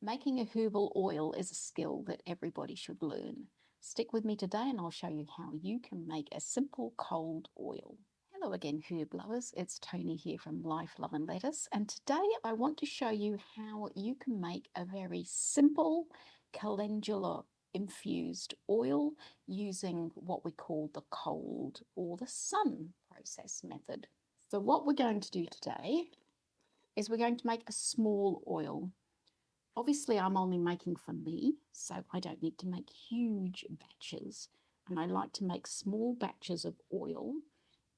Making a herbal oil is a skill that everybody should learn. Stick with me today and I'll show you how you can make a simple cold oil. Hello again, herb lovers. It's Toni here from Life, Love and Lettuce, and today I want to show you how you can make a very simple calendula infused oil using what we call the cold or the sun process method. So what we're going to do today is we're going to make a small oil. Obviously, I'm only making for me, so I don't need to make huge batches. And I like to make small batches of oil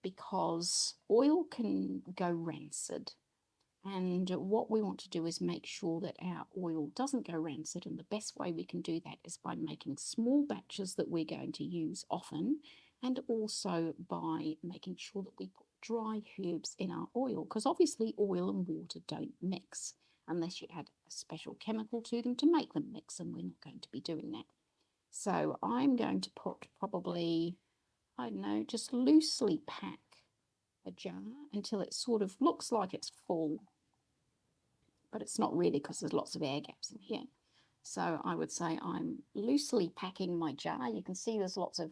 because oil can go rancid. And what we want to do is make sure that our oil doesn't go rancid. And the best way we can do that is by making small batches that we're going to use often, and also by making sure that we put dry herbs in our oil, because obviously oil and water don't mix unless you add a special chemical to them to make them mix, and we're not going to be doing that. So I'm going to put probably, I don't know, just loosely pack a jar until it sort of looks like it's full, but it's not really because there's lots of air gaps in here. So I would say I'm loosely packing my jar. You can see there's lots of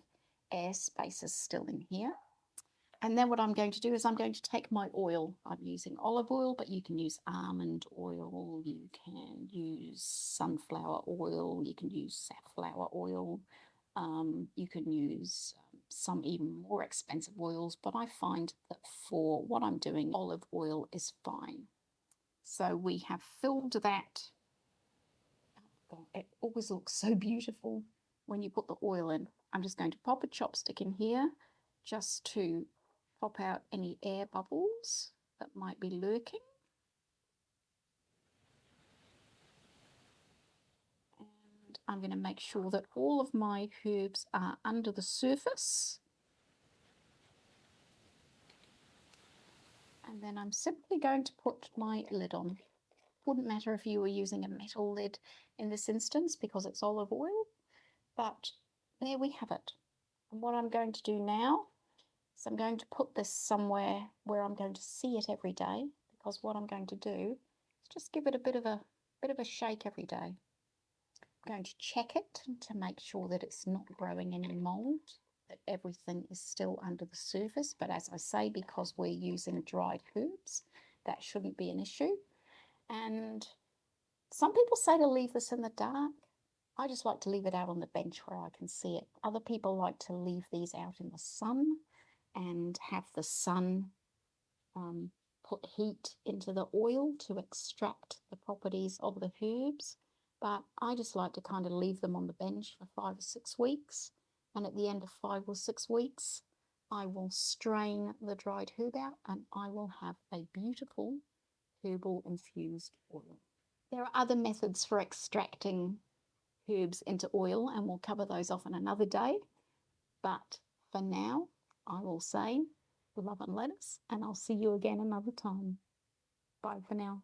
air spaces still in here. And then what I'm going to do is I'm going to take my oil. I'm using olive oil, but you can use almond oil, you can use sunflower oil, you can use safflower oil, you can use some even more expensive oils, but I find that for what I'm doing, olive oil is fine. So we have filled that. Oh, it always looks so beautiful when you put the oil in. I'm just going to pop a chopstick in here just to pop out any air bubbles that might be lurking. And I'm going to make sure that all of my herbs are under the surface. And then I'm simply going to put my lid on. Wouldn't matter if you were using a metal lid in this instance because it's olive oil, but there we have it. And what I'm going to do now, so I'm going to put this somewhere where I'm going to see it every day, because what I'm going to do is just give it a bit of a shake every day. I'm going to check it to make sure that it's not growing any mold, that everything is still under the surface. But as I say, because we're using dried herbs, that shouldn't be an issue. And some people say to leave this in the dark. I just like to leave it out on the bench where I can see it. Other people like to leave these out in the sun and have the sun put heat into the oil to extract the properties of the herbs. But I just like to kind of leave them on the bench for 5 or 6 weeks. And at the end of 5 or 6 weeks, I will strain the dried herb out and I will have a beautiful herbal infused oil. There are other methods for extracting herbs into oil, and we'll cover those off in another day. But for now, I will say love and lettuce, and I'll see you again another time. Bye for now.